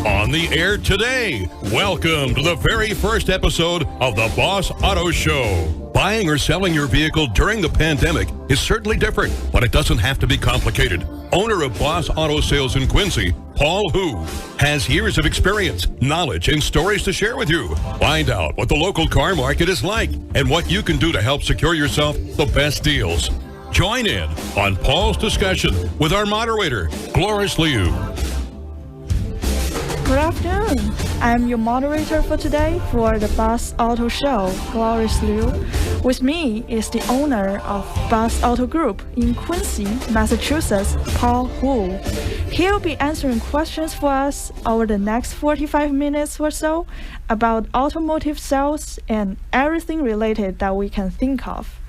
On the air today. Welcome to the very first episode of the Bos Auto Show. Buying or selling your vehicle during the pandemic is certainly different, but it doesn't have to be complicated. Owner of Bos Auto Sales in Quincy, Paul Hu, has years of experience, knowledge, and stories to share with you. Find out what the local car market is like and what you can do to help secure yourself the best deals. Join in on Paul's discussion with our moderator, Gloris Liu. Good afternoon. I'm your moderator for today for the Bos Auto Show, Gloris Liu. With me is the owner of Bos Auto Group in Quincy, Massachusetts, Paul Hu. He'll be answering questions for us over the next 45 minutes or so about automotive sales and everything related that we can think of.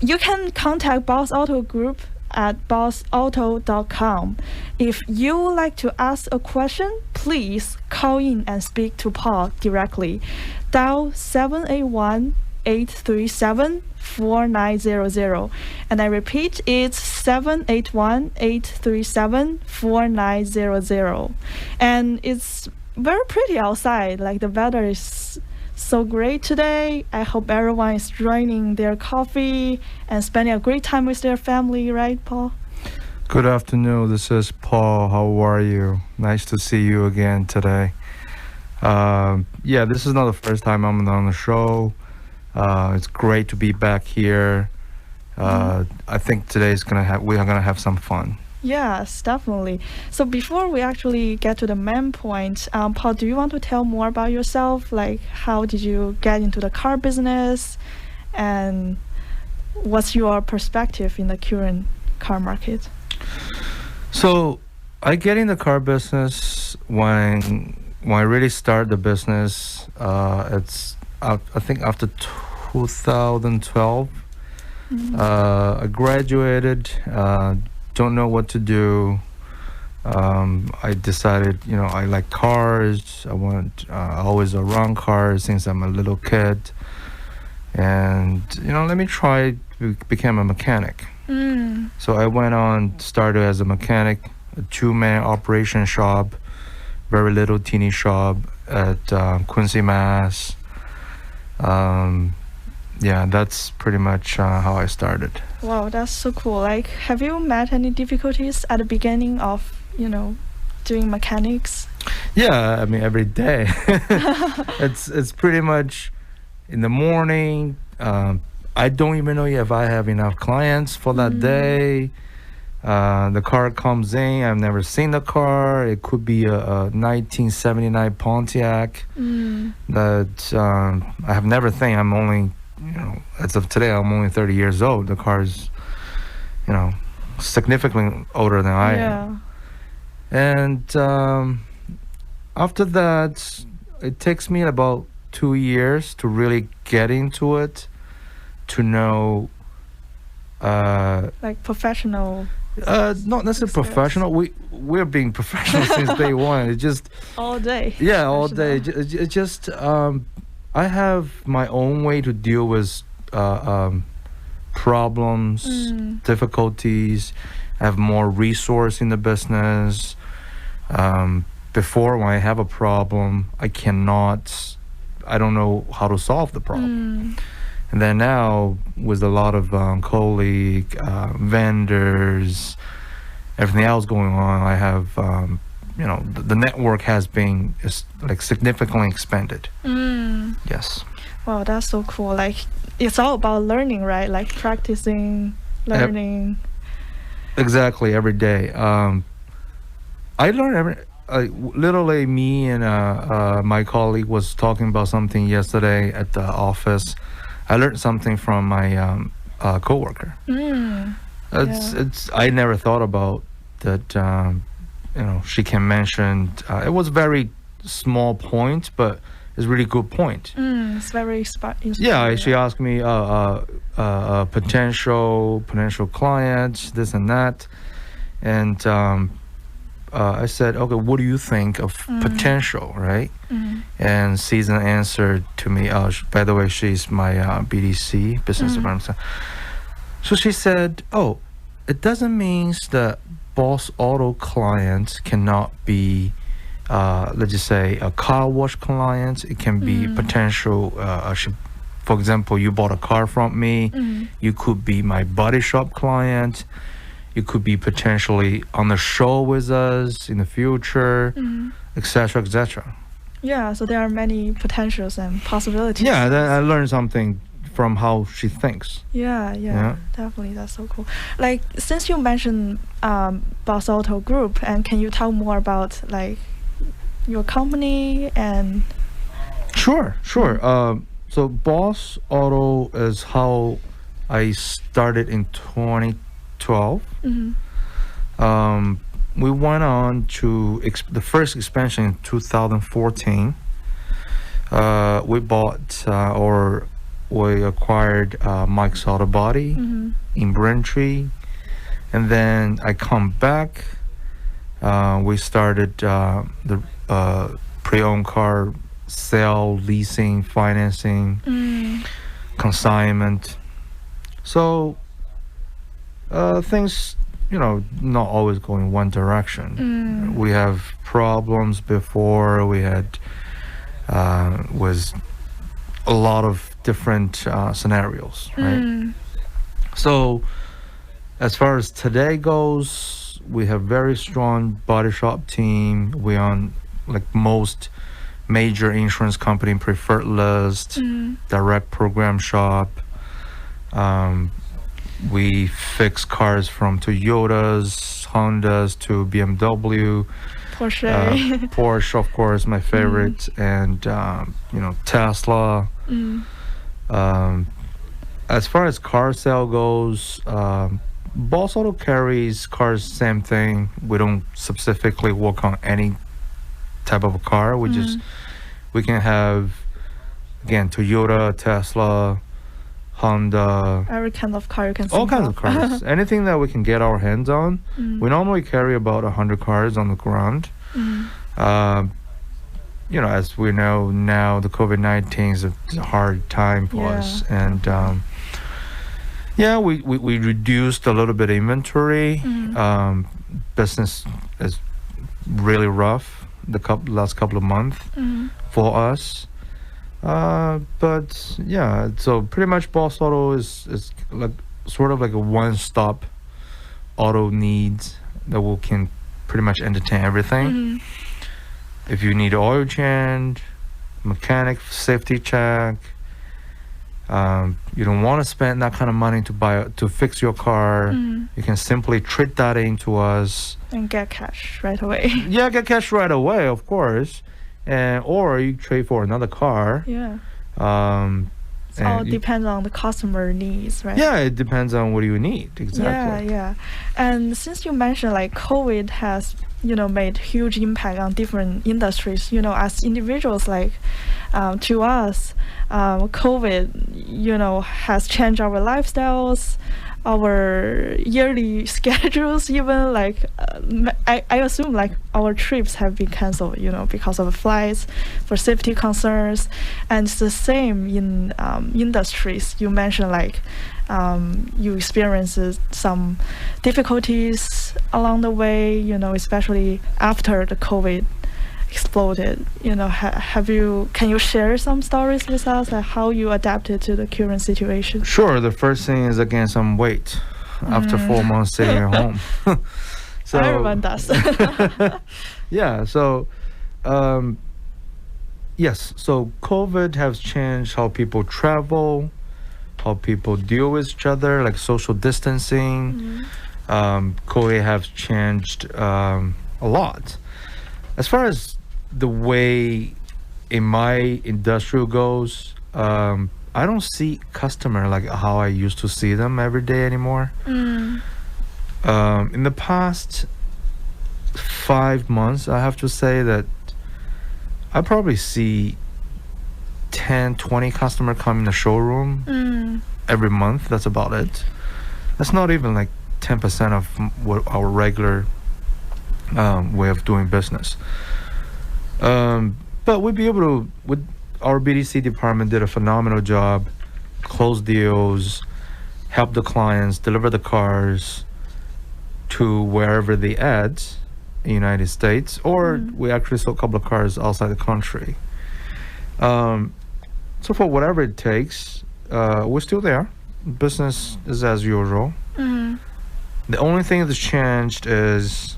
You can contact Bos Auto Group at bosauto.com. If you would like to ask a question, please call in and speak to Paul directly. Dial 781-837-4900. And I repeat, it's 781-837-4900. And it's very pretty outside, like the weather is so great today. I hope everyone is joining their coffee and spending a great time with their family, right, Paul? Good afternoon. This is Paul. How are you? Nice to see you again today. This is not the first time I'm on the show. It's great to be back here. I think we're gonna have some fun. Yes, definitely. So before we actually get to the main point, Paul, do you want to tell more about yourself? Like, how did you get into the car business, and what's your perspective in the current car market? So I get in the car business when I really started the business. It's I think after 2012. I graduated. Don't know what to do. I decided, I like cars. I always around cars since I'm a little kid. And, let me try to become a mechanic. So I went on, started as a mechanic, a two-man operation shop, very little teeny shop at Quincy, Mass. That's pretty much how I started. Wow, that's so cool. Like, have you met any difficulties at the beginning of, doing mechanics? Yeah, I mean, every day. It's pretty much in the morning. I don't even know if I have enough clients for that day. The car comes in. I've never seen the car. It could be a 1979 Pontiac that I have never seen. I'm only, as of today, I'm only 30 years old. The car is, significantly older than I am. And after that, it takes me about 2 years to really get into it, to know. Like professional. Not necessarily professional. We're being professional since day one. It's just all day. Yeah, all day. It just I have my own way to deal with problems, difficulties. I have more resource in the business. Before, when I have a problem, I don't know how to solve the problem. And then now, with a lot of colleagues, vendors, everything else going on, I have, the network has been significantly expanded. Yes. Wow, that's so cool. Like, it's all about learning, right? Like practicing, learning. Exactly, every day. I learn literally, me and my colleague was talking about something yesterday at the office. I learned something from my coworker. I never thought about that. She can mention. It was very small point, but it's really good point. It's very inspiring. Yeah, she asked me potential clients, this and that, and I said, okay, what do you think of potential, right? And Susan answered to me, by the way, she's my BDC, business development. So she said, it doesn't mean that Bos Auto clients cannot be let's just say a car wash client. It can be potential. For example, you bought a car from me. You could be my body shop client. You could be potentially on the show with us in the future, etc., etc. Yeah, so there are many potentials and possibilities. Yeah, I learned something from how she thinks. Yeah, definitely. That's so cool. Like, since you mentioned Bos Auto Group, and can you tell more about like your company and? Sure. So Bos Auto is how I started in 2012. We went on to the first expansion in 2014. We bought or we acquired Mike's Auto Body in Braintree, and then I come back. We started the pre-owned car sale, leasing, financing, consignment. So things, not always going one direction. We have problems before. We had was a lot of different scenarios, right? So as far as today goes, we have very strong body shop team. We on like most major insurance company preferred list, direct program shop. We fix cars from Toyotas, Hondas to BMW, Porsche, of course, my favorite, and Tesla. As far as car sale goes, Bos Auto carries cars, same thing. We don't specifically work on any type of a car. We can have, again, Toyota, Tesla, Honda, Every kind of car you can all think kinds of cars. Anything that we can get our hands on. We normally carry about 100 cars on the ground. As we know now, the COVID-19 is a hard time for us, and we reduced a little bit of inventory. Business is really rough the last couple of months for us. But yeah, so pretty much Bos Auto is like sort of like a one-stop auto needs that we can pretty much entertain everything. If you need oil change, mechanic safety check, you don't want to spend that kind of money to fix your car, you can simply trade that into us and get cash right away. Yeah, get cash right away, of course. Or you trade for another car. It all depends on the customer needs, right? Yeah, it depends on what you need, exactly. Yeah. And since you mentioned like COVID has made huge impact on different industries, as individuals, like to us, COVID has changed our lifestyles, our yearly schedules, even like I assume like our trips have been canceled because of flights for safety concerns. And it's the same in industries. You mentioned like you experienced some difficulties along the way, especially after the COVID exploded. Can you share some stories with us, like how you adapted to the current situation? Sure. The first thing is again some weight after 4 months sitting at home. So everyone does. Yeah. So yes. So COVID has changed how people travel, how people deal with each other, like social distancing. COVID has changed a lot. As far as the way in my industrial goes, I don't see customer like how I used to see them every day anymore. In the past 5 months, I have to say that I probably see 10, 20 customer come in the showroom every month. That's about it. That's not even like 10% of what our regular way of doing business. But we'd be able to, with our BDC department did a phenomenal job, close deals, help the clients, deliver the cars to wherever they at. in the United States, or we actually sold a couple of cars outside the country. So for whatever it takes, we're still there. Business is as usual. The only thing that's changed is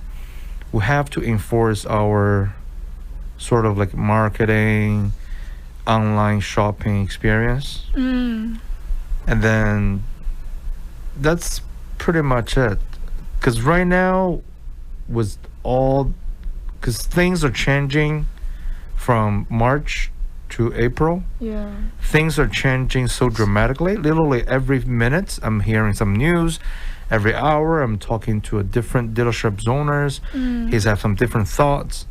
we have to enforce our sort of like marketing, online shopping experience. And then that's pretty much it. Because right now, because things are changing from March to April. Yeah. Things are changing so dramatically. Literally every minute, I'm hearing some news. Every hour, I'm talking to a different dealership's owners. He's have some different thoughts.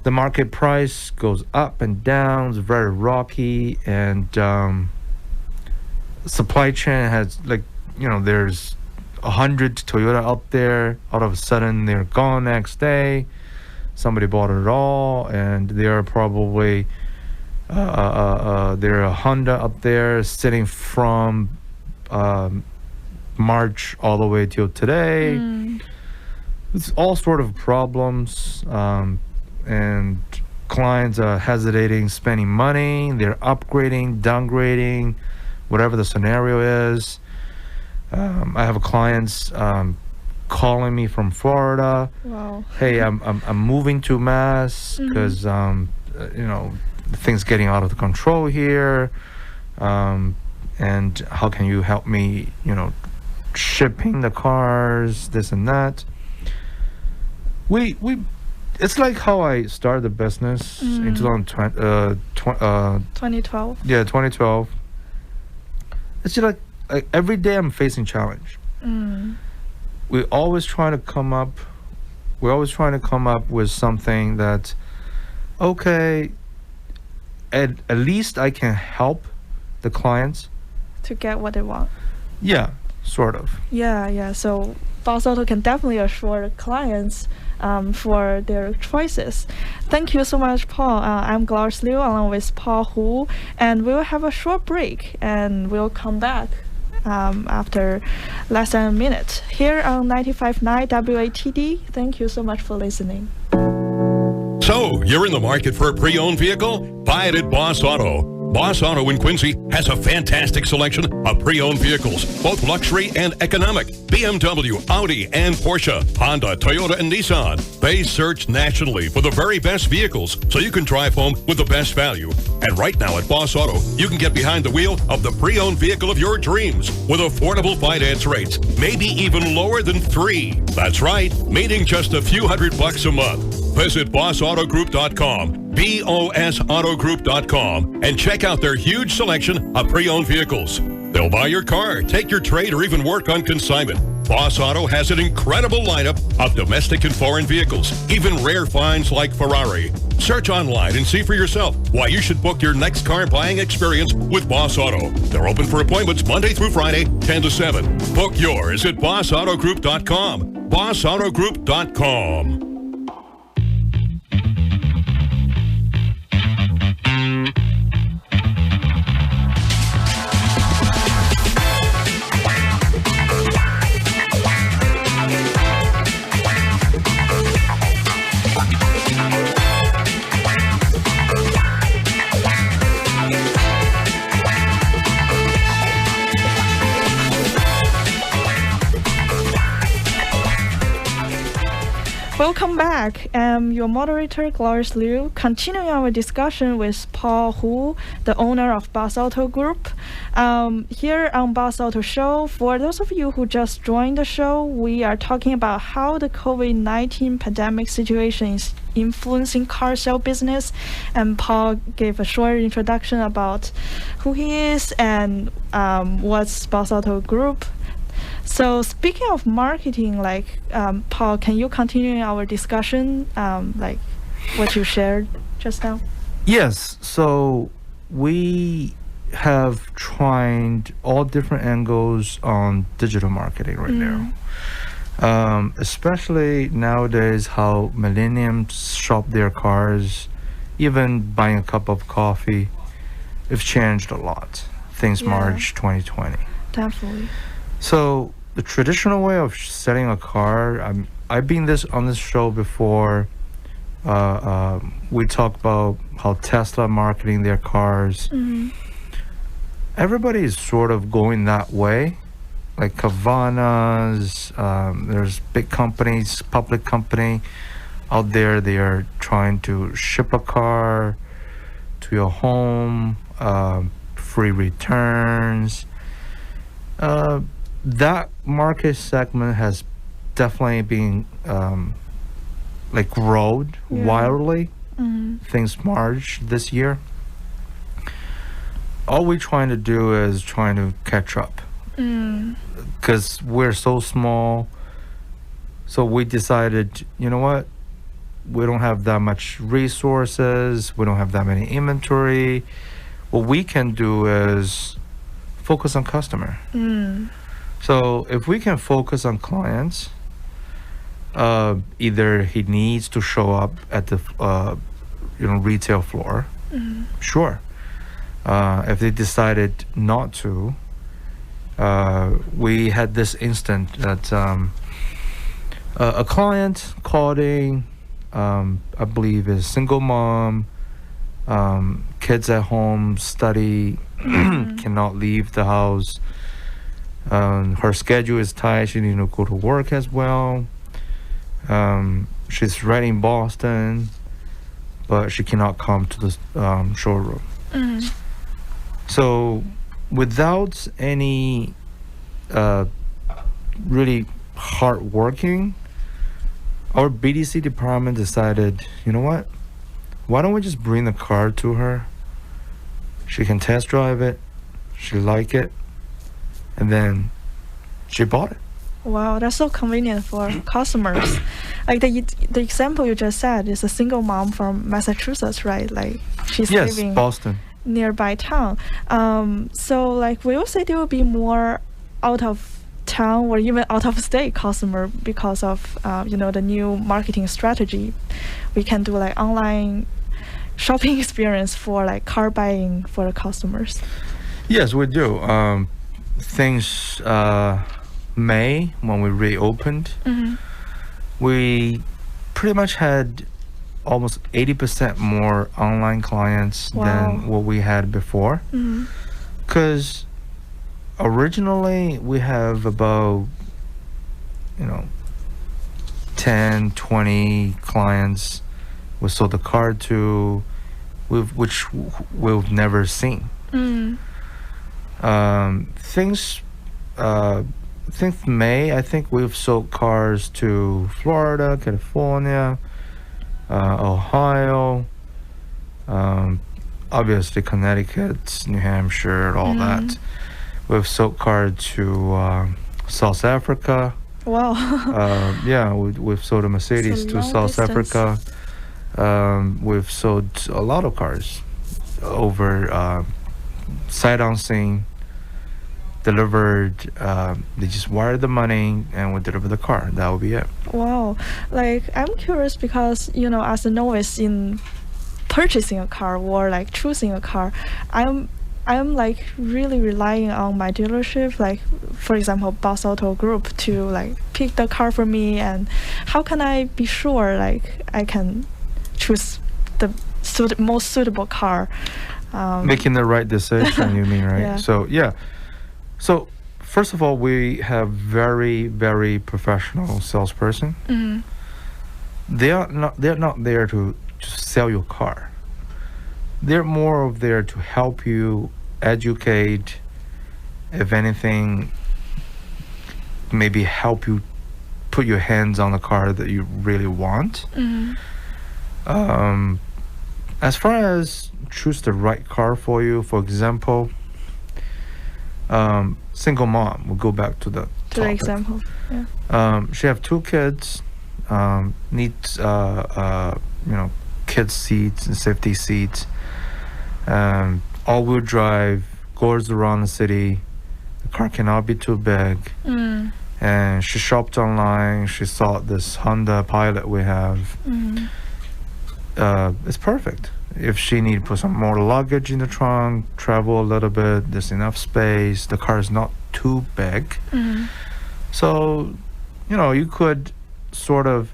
The market price goes up and down. It's very rocky, and supply chain has there's 100 Toyota out there. All of a sudden, they're gone next day. Somebody bought it all, and they're probably there a Honda up there sitting from March all the way till today. It's all sort of problems, and clients are hesitating spending money. They're upgrading, downgrading, whatever the scenario is. I have clients calling me from Florida. Wow. Hey, I'm moving to Mass because things getting out of the control here, and how can you help me, shipping the cars, this and that. We it's like how I started the business in 2012. Yeah, 2012. It's just like every day I'm facing challenge. We're always trying to come up with something that, okay, at least I can help the clients To get what they want. Yeah, sort of. Yeah. So Bos Auto can definitely assure clients for their choices. Thank you so much, Paul. I'm Gloris Liu along with Paul Hu, and we'll have a short break and we'll come back after less than a minute here on 95.9 WATD. Thank you so much for listening. So, you're in the market for a pre-owned vehicle? Buy it at Bos Auto. Bos Auto in Quincy has a fantastic selection of pre-owned vehicles, both luxury and economic. BMW, Audi, and Porsche, Honda, Toyota, and Nissan. They search nationally for the very best vehicles so you can drive home with the best value. And right now at Bos Auto, you can get behind the wheel of the pre-owned vehicle of your dreams with affordable finance rates, maybe even lower than 3. That's right, meaning just a few $100 a month. Visit bosautogroup.com, bosautogroup.com, and check out their huge selection of pre-owned vehicles. They'll buy your car, take your trade, or even work on consignment. Bos Auto has an incredible lineup of domestic and foreign vehicles, even rare finds like Ferrari. Search online and see for yourself why you should book your next car buying experience with Bos Auto. They're open for appointments Monday through Friday, 10 to 7. Book yours at bosautogroup.com, bosautogroup.com. Welcome back. I'm your moderator, Gloris Liu, continuing our discussion with Paul Hu, the owner of Bos Auto Group. Here on Bos Auto Show, for those of you who just joined the show, we are talking about how the COVID-19 pandemic situation is influencing car sale business, and Paul gave a short introduction about who he is and what's Bos Auto Group. So speaking of marketing, Paul, can you continue our discussion, like what you shared just now? Yes. So we have tried all different angles on digital marketing right now. Especially nowadays, how millennials shop their cars, even buying a cup of coffee, it's changed a lot since March 2020. Definitely. So the traditional way of selling a car, I've been this on this show before. We talk about how Tesla marketing their cars. Everybody is sort of going that way, like Carvana's. There's big companies, public company out there. They are trying to ship a car to your home, free returns. That market segment has definitely been like growed wildly since March this year. All we're trying to do is trying to catch up because we're so small. So we decided, you know what? We don't have that much resources. We don't have that many inventory. What we can do is focus on customer. So if we can focus on clients, either he needs to show up at the retail floor, sure. If they decided not to, we had this instant that a client called in, I believe is single mom, kids at home, study, cannot leave the house. Her schedule is tight. She needs to go to work as well. She's right in Boston, but she cannot come to the showroom. So without any really hard working, our BDC department decided, you know what? Why don't we just bring the car to her? She can test drive it. She like it. And then she bought it. Wow, that's so convenient for customers. Like the example you just said is a single mom from Massachusetts, right? Like she's living Boston. Nearby town. So like will you say there will be more out of town or even out of state customer because of the new marketing strategy? We can do like online shopping experience for like car buying for the customers. Yes, we do. Things May when we reopened, we pretty much had almost 80% more online clients than what we had before. Because originally we have about 10-20 clients we sold the car to, which we've never seen. Since May, I think we've sold cars to Florida, California, Ohio, obviously Connecticut, New Hampshire, all that. We've sold cars to South Africa. Wow. We've sold a Mercedes to South Africa. We've sold a lot of cars over sight unseen, delivered. They just wire the money and we deliver the car. That would be it. Wow. Like I'm curious because as a novice in purchasing a car or like choosing a car, I'm like really relying on my dealership, like for example Bos Auto Group, to like pick the car for me. And how can I be sure like I can choose the most suitable car? Making the right decision, you mean, right? Yeah. So first of all, we have very, very professional salesperson. They're not there to sell your car. They're more of there to help you educate, if anything, maybe help you put your hands on the car that you really want. As far as choose the right car for you, for example, single mom, we'll go back to the example. She have 2 kids, needs kids seats and safety seats, all-wheel drive, goes around the city. The car cannot be too big. And she shopped online. She saw this Honda Pilot we have. It's perfect. If she need to put some more luggage in the trunk, travel a little bit, there's enough space. The car is not too big. So, you could sort of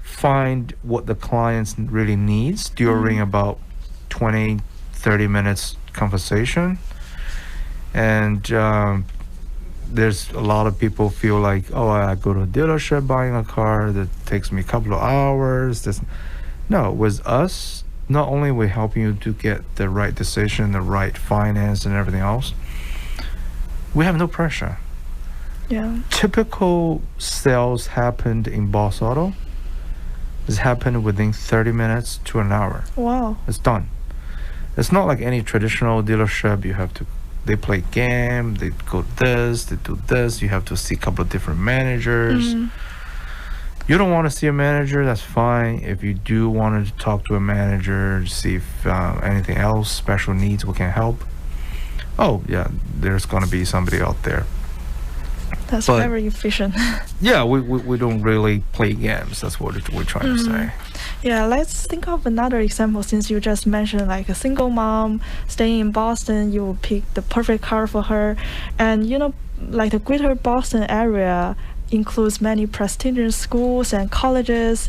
find what the client really needs during about 20, 30 minutes conversation. And there's a lot of people feel like, oh, I go to a dealership buying a car that takes me a couple of hours. No, with us, not only we helping you to get the right decision, the right finance and everything else, we have no pressure. Yeah. Typical sales happened in Bos Auto is happened within 30 minutes to an hour. Wow. It's done. It's not like any traditional dealership. They play game, they go this, they do this. You have to see a couple of different managers. You don't want to see a manager, that's fine. If you do want to talk to a manager, see if anything else, special needs, we can help. Oh, yeah, there's going to be somebody out there. That's very efficient. Yeah, we don't really play games. That's what we're trying to say. Yeah, let's think of another example. Since you just mentioned like a single mom staying in Boston, you will pick the perfect car for her. And like the greater Boston area includes many prestigious schools and colleges.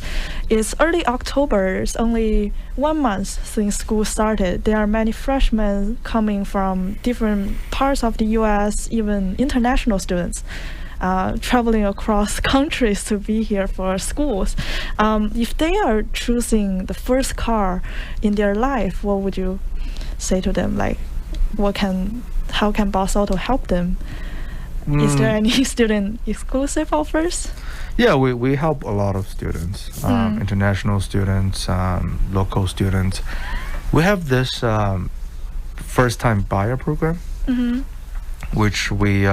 It's early October. It's only 1 month since school started. There are many freshmen coming from different parts of the U.S., even international students traveling across countries to be here for schools. If they are choosing the first car in their life, what would you say to them? Like, how can Bos Auto help them? Is there any student exclusive offers? Yeah, we help a lot of students, international students, local students. We have this first-time buyer program, which we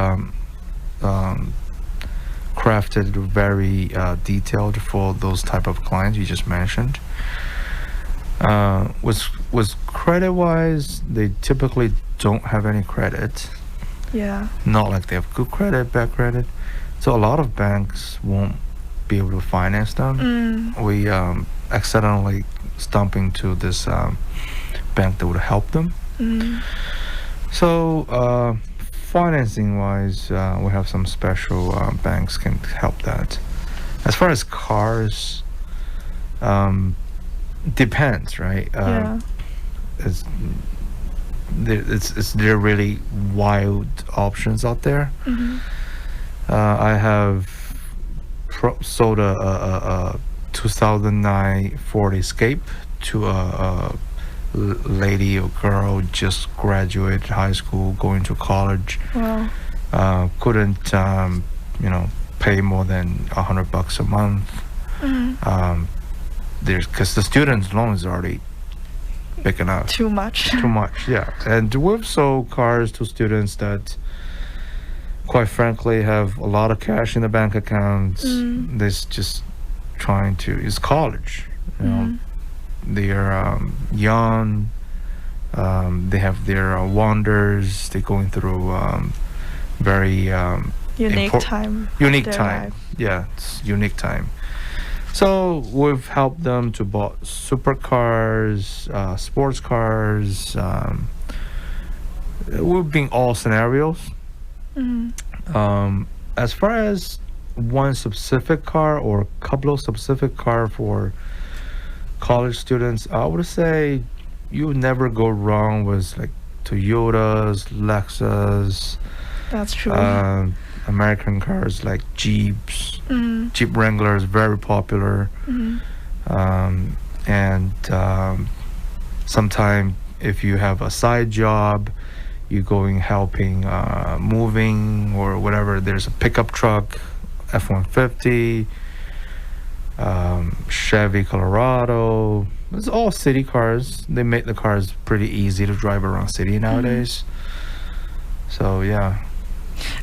crafted very detailed for those type of clients you just mentioned. With credit-wise, they typically don't have any credit. Yeah. Not like they have good credit, bad credit. So a lot of banks won't be able to finance them. We accidentally stump into this bank that would help them. So financing wise, we have some special banks can help that. As far as cars, depends, right? Yeah. There are really wild options out there. I have sold a 2009 Ford Escape to a lady or girl just graduated high school, going to college. Wow. Couldn't pay more than $100 a month. Because the student's loan is already big enough. Too much, yeah. And we've sold cars to students that, quite frankly, have a lot of cash in the bank accounts. They're just trying to, it's college, they're young, they have their wonders, they're going through very unique time. Yeah, it's unique time. So we've helped them to buy supercars, sports cars. We've been all scenarios. As far as one specific car or a couple of specific car for college students, I would say you never go wrong with like Toyotas, Lexus. That's true. American cars like Jeeps. Jeep Wrangler is very popular. And sometimes if you have a side job, you going helping moving or whatever, there's a pickup truck, F-150, Chevy Colorado. It's all city cars. They make the cars pretty easy to drive around city nowadays. So yeah.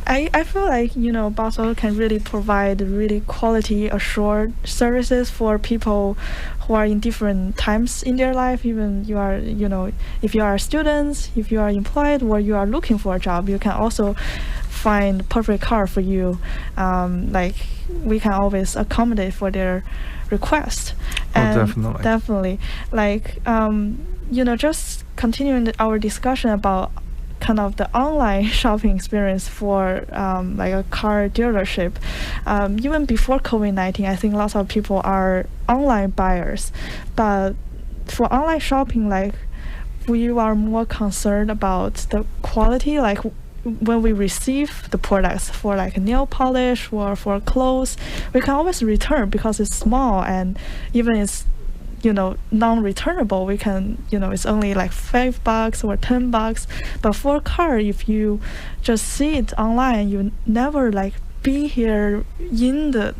I feel like Bos Auto can really provide really quality assured services for people who are in different times in their life. Even you are if you are students, if you are employed, or you are looking for a job, you can also find perfect car for you. Like we can always accommodate for their request. And definitely like just continuing our discussion about kind of the online shopping experience for like a car dealership. Even before COVID-19, I think lots of people are online buyers, but for online shopping, like we are more concerned about the quality, like when we receive the products for like nail polish or for clothes, we can always return because it's small, and even it's non-returnable, we can it's only like $5 or $10. But for a car, if you just see it online, you never like be here in the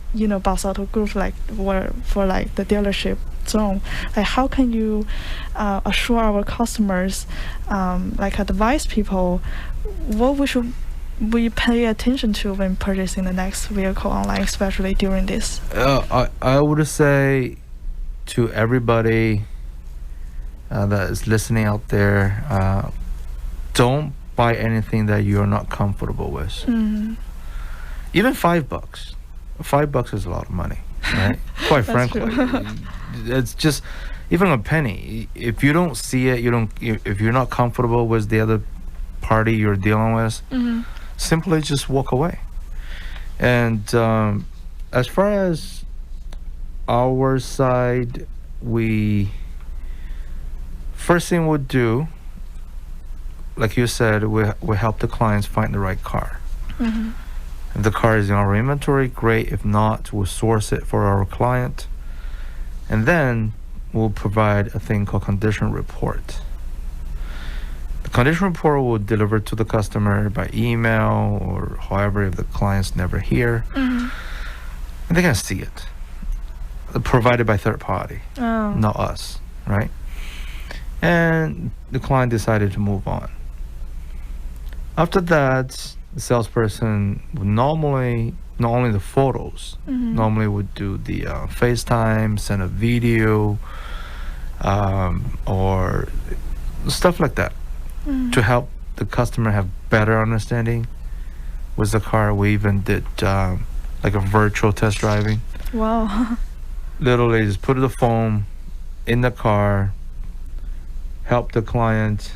Bos Auto Group, like for like the dealership zone. Like how can you assure our customers, like advise people what we pay attention to when purchasing the next vehicle online, especially during this? I would say to everybody that is listening out there, don't buy anything that you're not comfortable with. Even $5. $5 is a lot of money, right? Quite frankly, it's just even a penny. If you don't see it, if you're not comfortable with the other party you're dealing with, simply just walk away. And as far as our side, first thing we'll do, like you said, we help the clients find the right car. If the car is in our inventory, great. If not, we'll source it for our client, and then we'll provide a thing called condition report. The condition report will deliver to the customer by email or however if the client's never here, and they can see it. Provided by third party, not us, right? And the client decided to move on. After that, the salesperson would normally, not only the photos, normally would do the FaceTime, send a video, or stuff like that, to help the customer have better understanding with the car. We even did like a virtual test driving. Wow. Literally just put the phone in the car, help the clients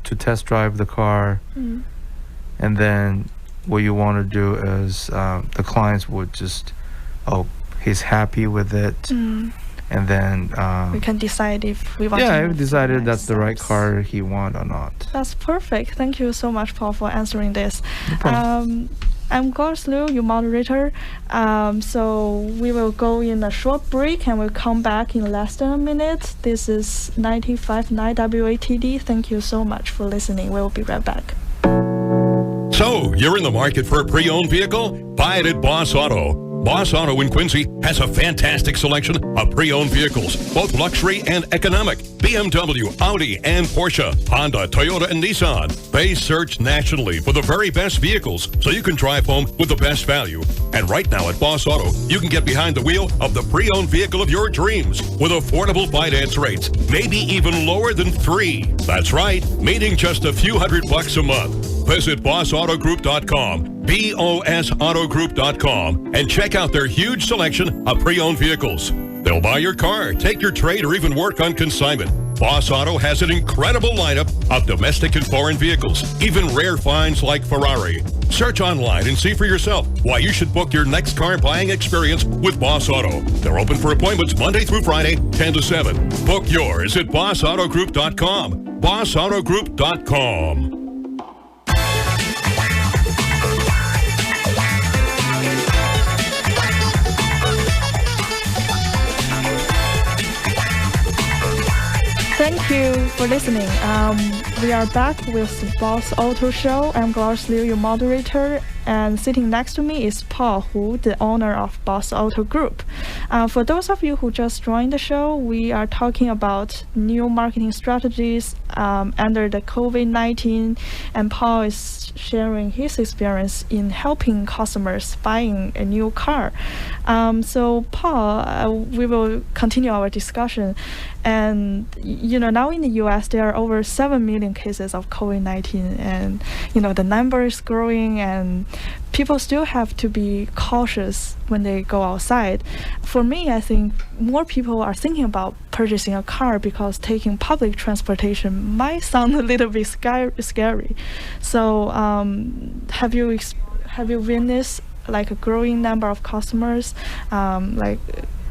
to test drive the car, and then what you want to do is the clients would just, he's happy with it, and then we can decide if we want to we move decided to the that's next the right steps. car he want or not. That's perfect. Thank you so much, Paul, for answering this. No problem. I'm Bos Liu, your moderator. So we will go in a short break and we'll come back in less than a minute. This is 95.9 WATD. Thank you so much for listening. We'll be right back. So, you're in the market for a pre-owned vehicle? Buy it at Bos Auto. Bos Auto in Quincy has a fantastic selection of pre-owned vehicles, both luxury and economic. BMW, Audi, and Porsche, Honda, Toyota, and Nissan. They search nationally for the very best vehicles so you can drive home with the best value. And right now at Bos Auto, you can get behind the wheel of the pre-owned vehicle of your dreams with affordable finance rates, maybe even lower than 3. That's right, meaning just a few $100 a month. Visit bosautogroup.com, bosautogroup.com, and check out their huge selection of pre-owned vehicles. They'll buy your car, take your trade, or even work on consignment. Bos Auto has an incredible lineup of domestic and foreign vehicles, even rare finds like Ferrari. Search online and see for yourself why you should book your next car buying experience with Bos Auto. They're open for appointments Monday through Friday, 10 to 7. Book yours at bosautogroup.com, bosautogroup.com. Thank you for listening. We are back with the Bos Auto Show. I'm Bos Liu, your moderator, and sitting next to me is Paul Hu, the owner of Bos Auto Group. For those of you who just joined the show, we are talking about new marketing strategies under the COVID-19, and Paul is sharing his experience in helping customers buying a new car. So Paul, we will continue our discussion. And now in the US, there are over 7 million million cases of COVID-19, and the number is growing, and people still have to be cautious when they go outside. For me, I think more people are thinking about purchasing a car because taking public transportation might sound a little bit scary. So have you witnessed like a growing number of customers like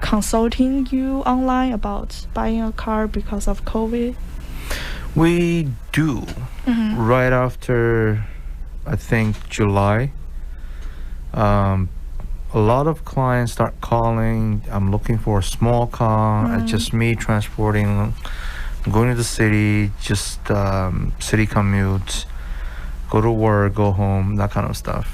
consulting you online about buying a car because of COVID? We do. Right after, I think, July, a lot of clients start calling. I'm looking for a small car. It's just me transporting. I'm going to the city, just city commute, go to work, go home, that kind of stuff.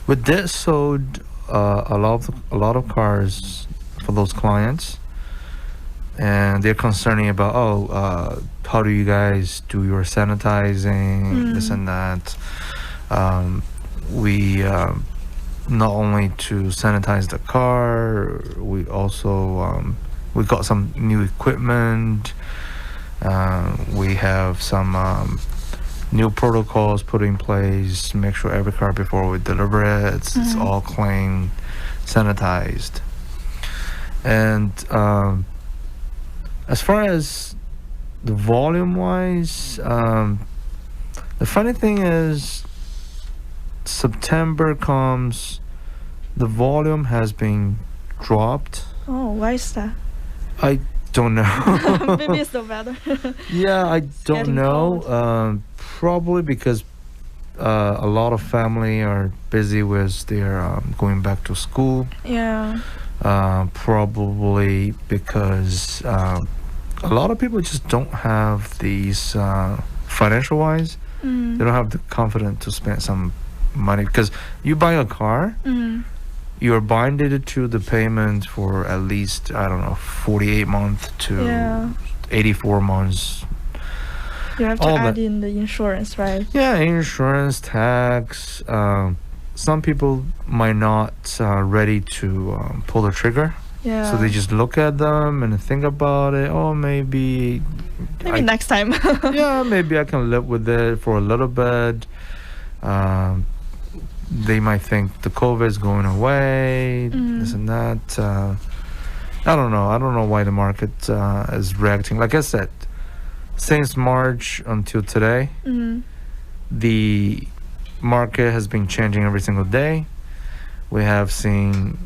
We did sold a lot of cars for those clients, and they're concerning about how do you guys do your sanitizing, this and that. We not only to sanitize the car, we also we got some new equipment. We have some new protocols put in place to make sure every car before we deliver it, it's all clean, sanitized. And as far as the volume wise, the funny thing is September comes, the volume has been dropped. Oh, why is that? I don't know. Maybe it's the weather. Yeah, I don't getting know. Probably because a lot of family are busy with their going back to school. Yeah. Probably because a lot of people just don't have these financial wise. They don't have the confidence to spend some money, because you buy a car, you're binded to the payment for at least, I don't know, 48 months to 84 months. You have to add in the insurance, right? Yeah, insurance, tax. Some people might not ready to pull the trigger. Yeah. So they just look at them and think about it. Oh, maybe next time. Yeah, maybe I can live with it for a little bit. They might think the COVID is going away, this and that. I don't know. I don't know why the market is reacting. Like I said, since March until today, the market has been changing every single day. We have seen,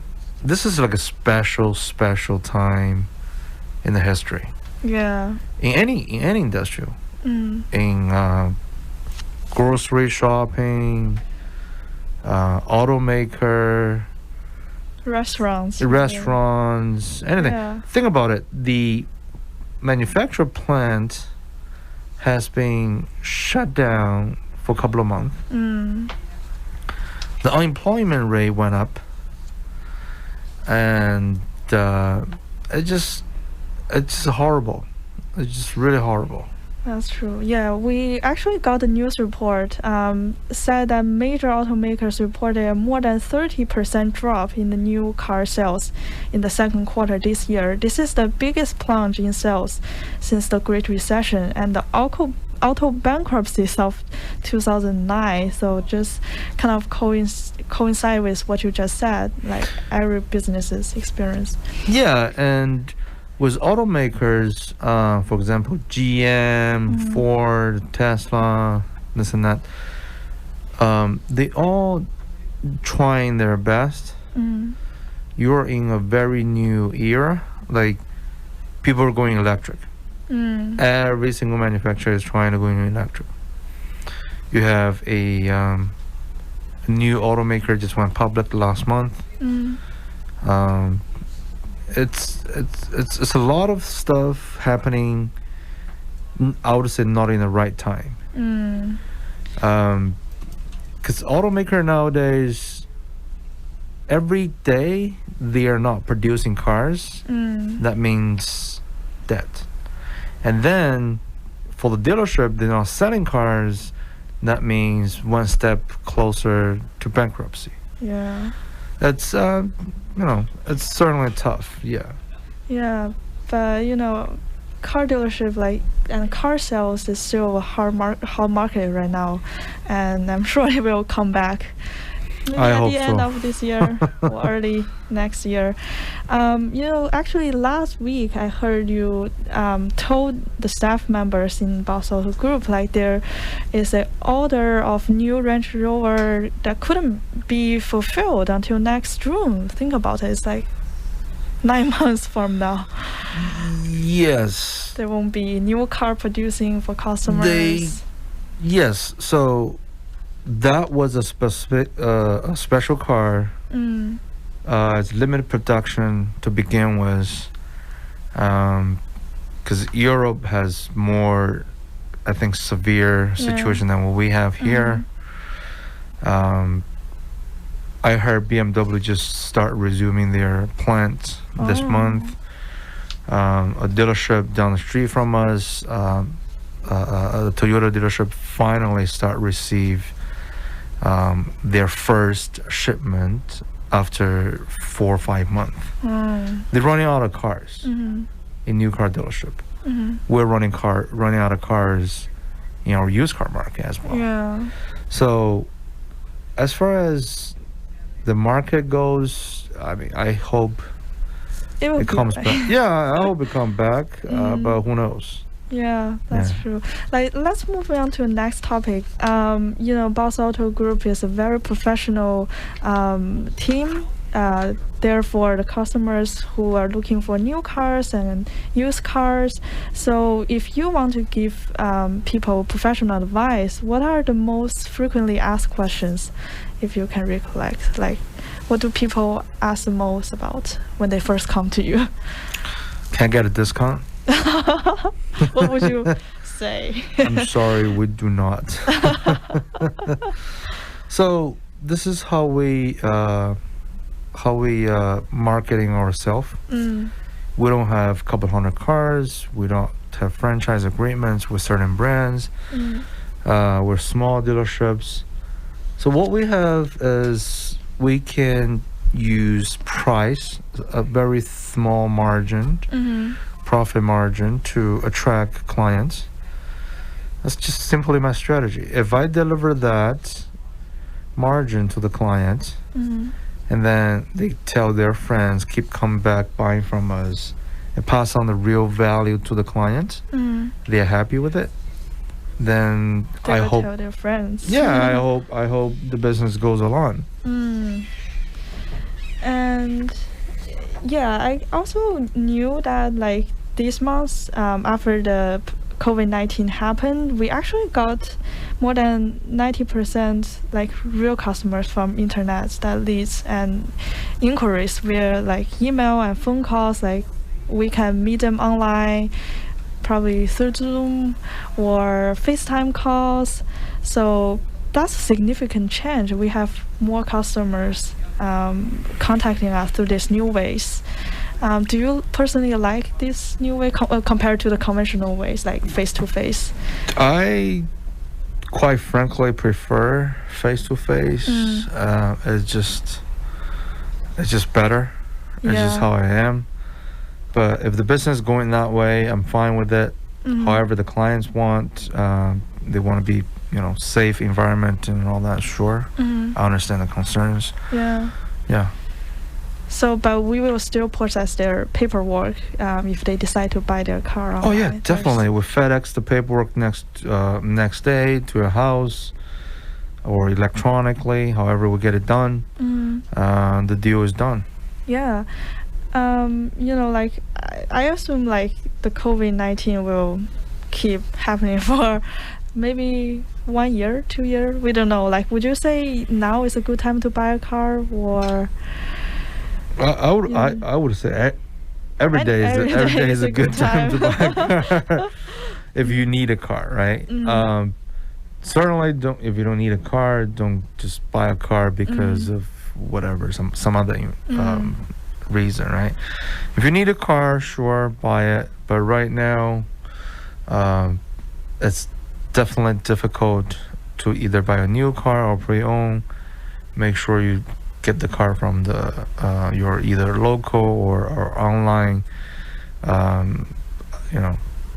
this is like a special time in the history. Yeah. In any industrial, in grocery shopping, automaker, restaurants, anything. Yeah. Think about it. The manufacturer plant has been shut down for a couple of months. The unemployment rate went up, and it's just horrible. It's just really horrible. That's true. Yeah, we actually got a news report said that major automakers reported a more than 30% drop in the new car sales in the second quarter this year. This is the biggest plunge in sales since the Great Recession and the auto bankruptcies of 2009. So just kind of coincide with what you just said, like every business's experience. Yeah, and with automakers, for example, GM, Ford, Tesla, this and that, they all trying their best. You're in a very new era. Like, people are going electric. Every single manufacturer is trying to go into electric. You have a new automaker just went public last month. It's a lot of stuff happening. I would say not in the right time. Because automaker nowadays, every day they are not producing cars. That means debt. And then for the dealership, they're not selling cars. That means one step closer to bankruptcy. Yeah. That's it's certainly tough. Yeah. Yeah, but car dealership and car sales is still a hard market right now, and I'm sure it will come back. Maybe I at hope the end so. of this year or early next year. Actually last week I heard you told the staff members in Bos Auto Group like there is an order of new Range Rover that couldn't be fulfilled until next June. Think about it. It's like 9 months from now. Yes. There won't be new car producing for customers. Yes. So that was a special car. Mm. It's limited production to begin with, because Europe has more, I think, severe situation than what we have here. I heard BMW just start resuming their plant this month. A dealership down the street from us, a Toyota dealership, finally start receive their first shipment after 4 or 5 months. They're running out of cars in new car dealership. We're running out of cars in our used car market as well. Yeah. So as far as the market goes, I mean, I hope it comes back. Yeah, I hope it comes back, but who knows? Yeah, that's true. Like, let's move on to the next topic. Bos Auto Group is a very professional team. Therefore, the customers who are looking for new cars and used cars. So, if you want to give people professional advice, what are the most frequently asked questions, if you can recollect? Like, what do people ask the most about when they first come to you? Can I get a discount? What would you say? I'm sorry, we do not. So this is how we marketing ourselves. We don't have a couple hundred cars. We don't have franchise agreements with certain brands. We're small dealerships. So what we have is we can use price, a very small margin, profit margin, to attract clients. That's just simply my strategy. If I deliver that margin to the client, and then they tell their friends, keep coming back buying from us, and pass on the real value to the client, they're happy with it, then They I will hope tell their friends. I hope the business goes along. And yeah, I also knew that like this month, after the COVID-19 happened, we actually got more than 90% like real customers from internet that leads and inquiries via like email and phone calls. Like we can meet them online, probably through Zoom or FaceTime calls. So that's a significant change. We have more customers contacting us through these new ways. Do you personally like this new way compared to the conventional ways, like face-to-face? I quite frankly prefer face-to-face. It's just better. It's just how I am. But if the business is going that way, I'm fine with it. However the clients want, they want to be, safe environment and all that, sure. I understand the concerns. Yeah. So, but we will still process their paperwork if they decide to buy their car online. Oh yeah, definitely. We FedEx the paperwork next day to your house, or electronically, however we get it done. The deal is done. Yeah. Like I assume like the COVID-19 will keep happening for maybe 1 year, 2 years. We don't know. Like, would you say now is a good time to buy a car, or? I would say every day is a good time to buy a car if you need a car, right? Certainly if you don't need a car, don't just buy a car because of whatever, some other reason, right? If you need a car, sure, buy it. But right now, it's definitely difficult to either buy a new car or pre-owned. Make sure you get the car from your either local or online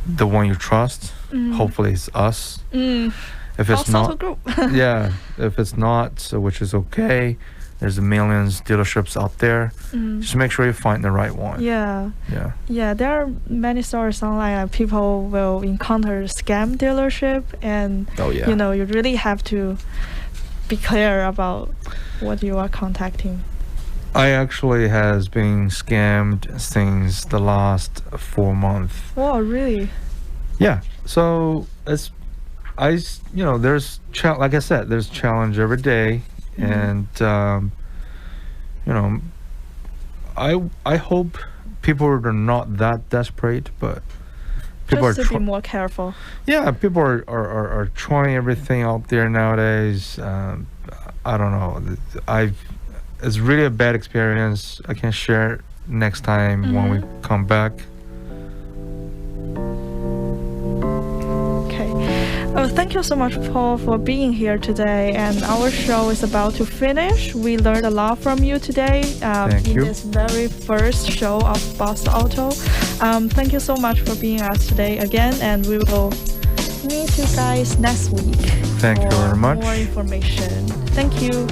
the one you trust. Hopefully it's us. If it's Bos Auto not, Group. yeah. If it's not, so which is okay. There's millions dealerships out there. Just make sure you find the right one. Yeah. Yeah. Yeah, there are many stories online. People will encounter scam dealership, and Oh yeah. you really have to be clear about what you are contacting. I actually has been scammed since the last 4 months. Wow, really? Yeah. So it's, there's like I said, there's challenge every day, and I hope people are not that desperate, but people Just are to be more careful. yeah, people are trying everything out there nowadays. I don't know. It's really a bad experience. I can share it next time when we come back. Okay. Oh, thank you so much, Paul, for being here today. And our show is about to finish. We learned a lot from you today Thank in you. this very first show of Bos Auto. Thank you so much for being us today again, and we will meet you guys next week. Thank you for very much. More information. Thank you.